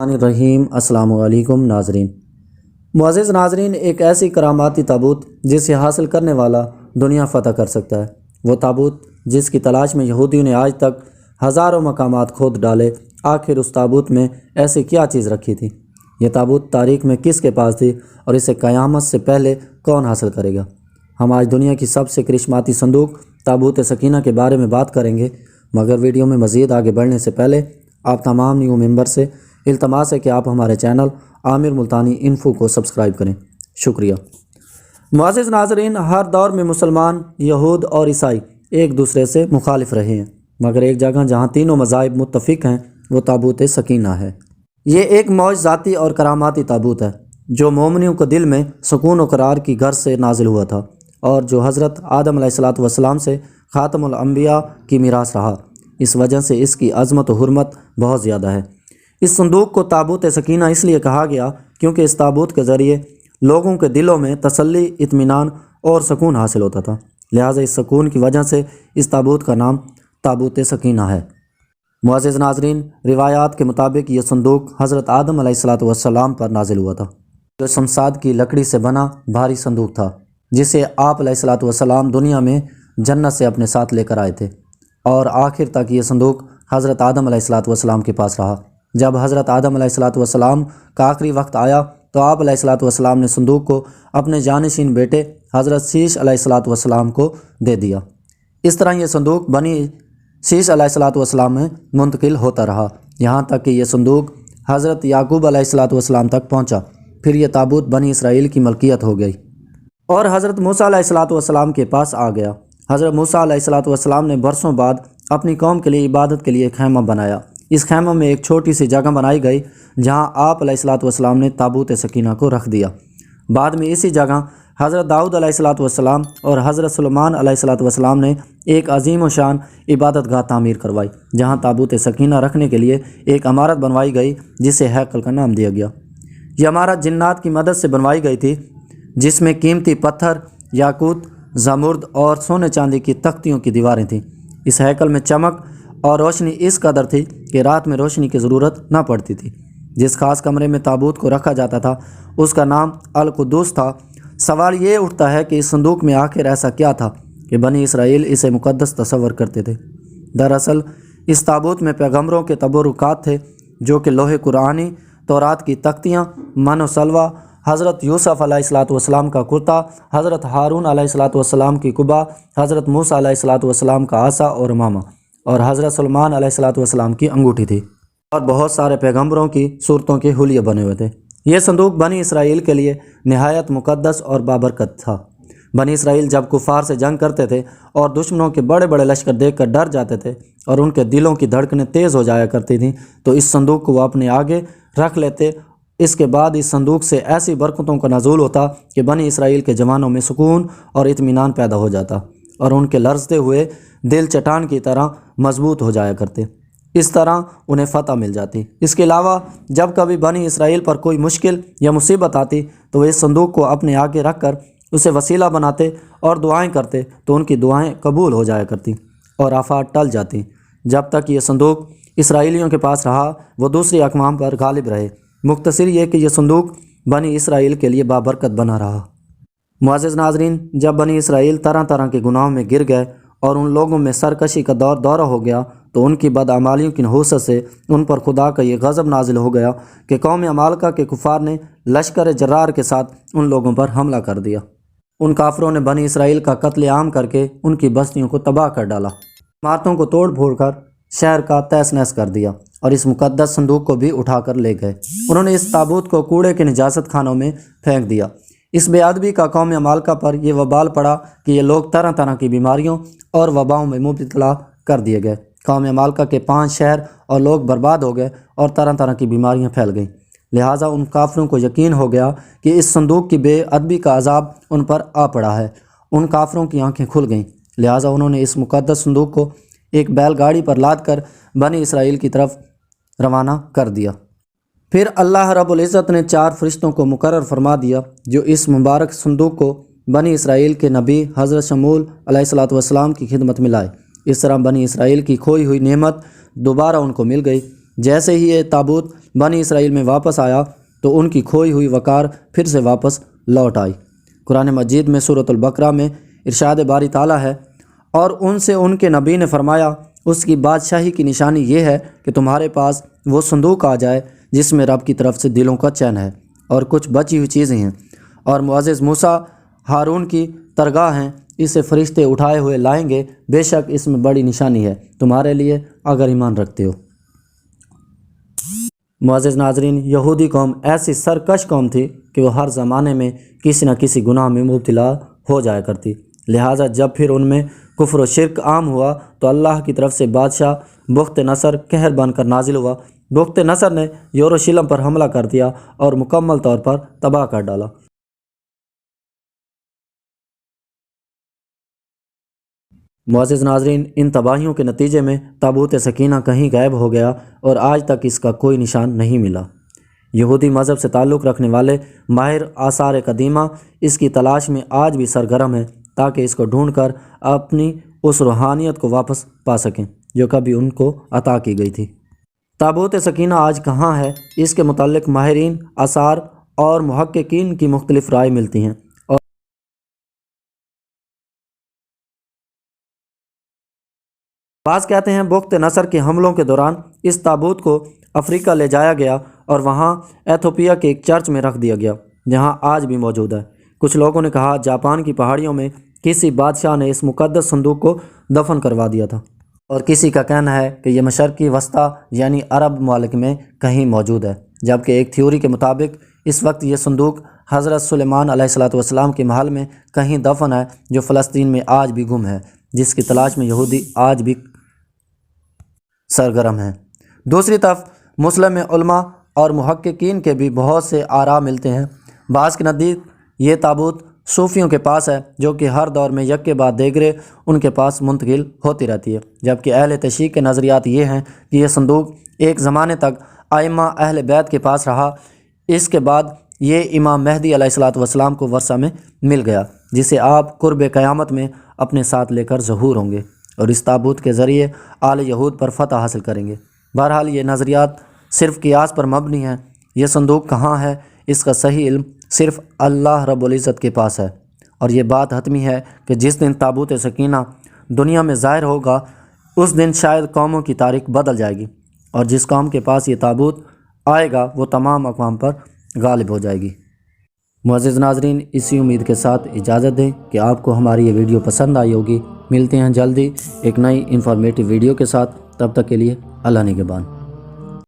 الرحیم السلام علیکم ناظرین۔ معزز ناظرین، ایک ایسی کراماتی تابوت جسے حاصل کرنے والا دنیا فتح کر سکتا ہے، وہ تابوت جس کی تلاش میں یہودیوں نے آج تک ہزاروں مقامات کھود ڈالے، آخر اس تابوت میں ایسی کیا چیز رکھی تھی؟ یہ تابوت تاریخ میں کس کے پاس تھی اور اسے قیامت سے پہلے کون حاصل کرے گا؟ ہم آج دنیا کی سب سے کرشماتی صندوق تابوت سکینہ کے بارے میں بات کریں گے، مگر ویڈیو میں مزید آگے بڑھنے سے پہلے آپ تمام نیو ممبر سے التماس ہے کہ آپ ہمارے چینل عامر ملتانی انفو کو سبسکرائب کریں۔ شکریہ۔ معزز ناظرین، ہر دور میں مسلمان، یہود اور عیسائی ایک دوسرے سے مخالف رہے ہیں، مگر ایک جگہ جہاں تینوں مذاہب متفق ہیں وہ تابوت سکینہ ہے۔ یہ ایک معجزاتی اور کراماتی تابوت ہے جو مومنیوں کے دل میں سکون و قرار کی گھر سے نازل ہوا تھا، اور جو حضرت آدم علیہ السلام سے خاتم الانبیاء کی میراث رہا۔ اس وجہ سے اس کی عظمت و حرمت بہت زیادہ ہے۔ اس صندوق کو تابوت سکینہ اس لیے کہا گیا کیونکہ اس تابوت کے ذریعے لوگوں کے دلوں میں تسلی، اطمینان اور سکون حاصل ہوتا تھا، لہٰذا اس سکون کی وجہ سے اس تابوت کا نام تابوت سکینہ ہے۔ معزز ناظرین، روایات کے مطابق یہ صندوق حضرت آدم علیہ السلام پر نازل ہوا تھا، جو شمشاد کی لکڑی سے بنا بھاری صندوق تھا جسے آپ علیہ السلام دنیا میں جنت سے اپنے ساتھ لے کر آئے تھے، اور آخر تک یہ صندوق حضرت آدم علیہ السلام کے پاس رہا۔ جب حضرت آدم علیہ السلام کا آخری وقت آیا تو آپ علیہ السلام نے صندوق کو اپنے جانشین بیٹے حضرت شیش علیہ السلام کو دے دیا۔ اس طرح یہ صندوق بنی شیش علیہ السلام میں منتقل ہوتا رہا، یہاں تک کہ یہ صندوق حضرت یعقوب علیہ السلام تک پہنچا۔ پھر یہ تابوت بنی اسرائیل کی ملکیت ہو گئی اور حضرت موسیٰ علیہ السلام کے پاس آ گیا۔ حضرت موسیٰ علیہ السلام نے برسوں بعد اپنی قوم کے لیے عبادت کے لیے خیمہ بنایا۔ اس خیمہ میں ایک چھوٹی سی جگہ بنائی گئی جہاں آپ علیہ السلام نے تابوت سکینہ کو رکھ دیا۔ بعد میں اسی جگہ حضرت داؤد علیہ السلام اور حضرت سلیمان علیہ السلام نے ایک عظیم و شان عبادت گاہ تعمیر کروائی، جہاں تابوت سکینہ رکھنے کے لیے ایک عمارت بنوائی گئی جسے ہیکل کا نام دیا گیا۔ یہ عمارت جنات کی مدد سے بنوائی گئی تھی، جس میں قیمتی پتھر، یاقوت، زمرد اور سونے چاندی کی تختیوں کی دیواریں تھیں۔ اس ہیکل میں چمک اور روشنی اس قدر تھی کہ رات میں روشنی کی ضرورت نہ پڑتی تھی۔ جس خاص کمرے میں تابوت کو رکھا جاتا تھا اس کا نام القدس تھا۔ سوال یہ اٹھتا ہے کہ اس صندوق میں آخر ایسا کیا تھا کہ بنی اسرائیل اسے مقدس تصور کرتے تھے؟ دراصل اس تابوت میں پیغمبروں کے تبرکات تھے، جو کہ لوح قرآنی، تورات کی تختیاں، من و سلوہ، حضرت یوسف علیہ السلام کا کرتا، حضرت ہارون علیہ السلام کی قبا، حضرت موسیٰ علیہ السلام کا عصا اور امامہ، اور حضرت سلیمان علیہ السلام کی انگوٹھی تھی، اور بہت سارے پیغمبروں کی صورتوں کے حلیے بنے ہوئے تھے۔ یہ صندوق بنی اسرائیل کے لیے نہایت مقدس اور بابرکت تھا۔ بنی اسرائیل جب کفار سے جنگ کرتے تھے اور دشمنوں کے بڑے بڑے لشکر دیکھ کر ڈر جاتے تھے اور ان کے دلوں کی دھڑکنیں تیز ہو جایا کرتی تھیں، تو اس صندوق کو وہ اپنے آگے رکھ لیتے۔ اس کے بعد اس صندوق سے ایسی برکتوں کا نزول ہوتا کہ بنی اسرائیل کے جوانوں میں سکون اور اطمینان پیدا ہو جاتا، اور ان کے لرزتے ہوئے دل چٹان کی طرح مضبوط ہو جایا کرتے۔ اس طرح انہیں فتح مل جاتی۔ اس کے علاوہ جب کبھی بنی اسرائیل پر کوئی مشکل یا مصیبت آتی تو وہ اس صندوق کو اپنے آگے رکھ کر اسے وسیلہ بناتے اور دعائیں کرتے، تو ان کی دعائیں قبول ہو جایا کرتی اور آفات ٹل جاتی۔ جب تک یہ صندوق اسرائیلیوں کے پاس رہا وہ دوسری اقوام پر غالب رہے۔ مختصر یہ کہ یہ صندوق بنی اسرائیل کے لیے بابرکت بنا رہا۔ معزز ناظرین، جب بنی اسرائیل طرح طرح کے گناہوں میں گر گئے اور ان لوگوں میں سرکشی کا دورہ ہو گیا، تو ان کی بدعمالیوں کی نحوست سے ان پر خدا کا یہ غضب نازل ہو گیا کہ قوم عمالقہ کے کفار نے لشکر جرار کے ساتھ ان لوگوں پر حملہ کر دیا۔ ان کافروں نے بنی اسرائیل کا قتل عام کر کے ان کی بستیوں کو تباہ کر ڈالا، عمارتوں کو توڑ پھوڑ کر شہر کا تہس نہس کر دیا، اور اس مقدس صندوق کو بھی اٹھا کر لے گئے۔ انہوں نے اس تابوت کو کوڑے کے نجاست خانوں میں پھینک دیا۔ اس بے ادبی کا قوم عمالقہ پر یہ وبال پڑا کہ یہ لوگ طرح طرح کی بیماریوں اور وباؤں میں مبتلا کر دیے گئے۔ قوم عمالقہ کے 5 شہر اور لوگ برباد ہو گئے اور طرح طرح کی بیماریاں پھیل گئیں۔ لہٰذا ان کافروں کو یقین ہو گیا کہ اس صندوق کی بے ادبی کا عذاب ان پر آ پڑا ہے۔ ان کافروں کی آنکھیں کھل گئیں، لہٰذا انہوں نے اس مقدس صندوق کو ایک بیل گاڑی پر لاد کر بنی اسرائیل کی طرف روانہ کر دیا۔ پھر اللہ رب العزت نے 4 فرشتوں کو مقرر فرما دیا جو اس مبارک صندوق کو بنی اسرائیل کے نبی حضرت شمول علیہ السلام کی خدمت میں لائے۔ اس طرح بنی اسرائیل کی کھوئی ہوئی نعمت دوبارہ ان کو مل گئی۔ جیسے ہی یہ تابوت بنی اسرائیل میں واپس آیا تو ان کی کھوئی ہوئی وقار پھر سے واپس لوٹ آئی۔ قرآن مجید میں سورۃ البقرہ میں ارشاد باری تعالیٰ ہے، اور ان سے ان کے نبی نے فرمایا، اس کی بادشاہی کی نشانی یہ ہے کہ تمہارے پاس وہ صندوق آ جائے جس میں رب کی طرف سے دلوں کا چین ہے اور کچھ بچی ہوئی چیزیں ہیں، اور معزز موسیٰ ہارون کی درگاہ ہیں، اسے فرشتے اٹھائے ہوئے لائیں گے، بے شک اس میں بڑی نشانی ہے تمہارے لیے اگر ایمان رکھتے ہو۔ معزز ناظرین، یہودی قوم ایسی سرکش قوم تھی کہ وہ ہر زمانے میں کسی نہ کسی گناہ میں مبتلا ہو جایا کرتی، لہٰذا جب پھر ان میں کفر و شرک عام ہوا تو اللہ کی طرف سے بادشاہ بخت نصر قہر بن کر نازل ہوا۔ بخت نصر نے یروشلم پر حملہ کر دیا اور مکمل طور پر تباہ کر ڈالا۔ معزز ناظرین، ان تباہیوں کے نتیجے میں تابوت سکینہ کہیں غائب ہو گیا اور آج تک اس کا کوئی نشان نہیں ملا۔ یہودی مذہب سے تعلق رکھنے والے ماہر آثار قدیمہ اس کی تلاش میں آج بھی سرگرم ہیں تاکہ اس کو ڈھونڈ کر اپنی اس روحانیت کو واپس پا سکیں جو کبھی ان کو عطا کی گئی تھی۔ تابوت سکینہ آج کہاں ہے، اس کے متعلق ماہرین آثار اور محققین کی مختلف رائے ملتی ہیں، اور بعض کہتے ہیں بخت نصر کے حملوں کے دوران اس تابوت کو افریقہ لے جایا گیا اور وہاں ایتھوپیا کے ایک چرچ میں رکھ دیا گیا جہاں آج بھی موجود ہے۔ کچھ لوگوں نے کہا جاپان کی پہاڑیوں میں کسی بادشاہ نے اس مقدس صندوق کو دفن کروا دیا تھا، اور کسی کا کہنا ہے کہ یہ مشرقی وسطی یعنی عرب ممالک میں کہیں موجود ہے، جبکہ ایک تھیوری کے مطابق اس وقت یہ صندوق حضرت سلیمان علیہ السلام کے محل میں کہیں دفن ہے جو فلسطین میں آج بھی گم ہے، جس کی تلاش میں یہودی آج بھی سرگرم ہیں۔ دوسری طرف مسلم علماء اور محققین کے بھی بہت سے آراء ملتے ہیں۔ بعض کے نزدیک یہ تابوت صوفیوں کے پاس ہے جو کہ ہر دور میں یک کے بعد دیگرے ان کے پاس منتقل ہوتی رہتی ہے، جبکہ اہل تشیع کے نظریات یہ ہیں کہ یہ صندوق ایک زمانے تک ائمہ اہل بیت کے پاس رہا، اس کے بعد یہ امام مہدی علیہ السلام کو ورثہ میں مل گیا، جسے آپ قرب قیامت میں اپنے ساتھ لے کر ظہور ہوں گے اور اس تابوت کے ذریعے آل یہود پر فتح حاصل کریں گے۔ بہرحال یہ نظریات صرف قیاس پر مبنی ہیں۔ یہ صندوق کہاں ہے اس کا صحیح علم صرف اللہ رب العزت کے پاس ہے، اور یہ بات حتمی ہے کہ جس دن تابوت سکینہ دنیا میں ظاہر ہوگا اس دن شاید قوموں کی تاریخ بدل جائے گی، اور جس قوم کے پاس یہ تابوت آئے گا وہ تمام اقوام پر غالب ہو جائے گی۔ معزز ناظرین، اسی امید کے ساتھ اجازت دیں کہ آپ کو ہماری یہ ویڈیو پسند آئی ہوگی۔ ملتے ہیں جلدی ایک نئی انفارمیٹیو ویڈیو کے ساتھ، تب تک کے لیے اللہ نگہبان۔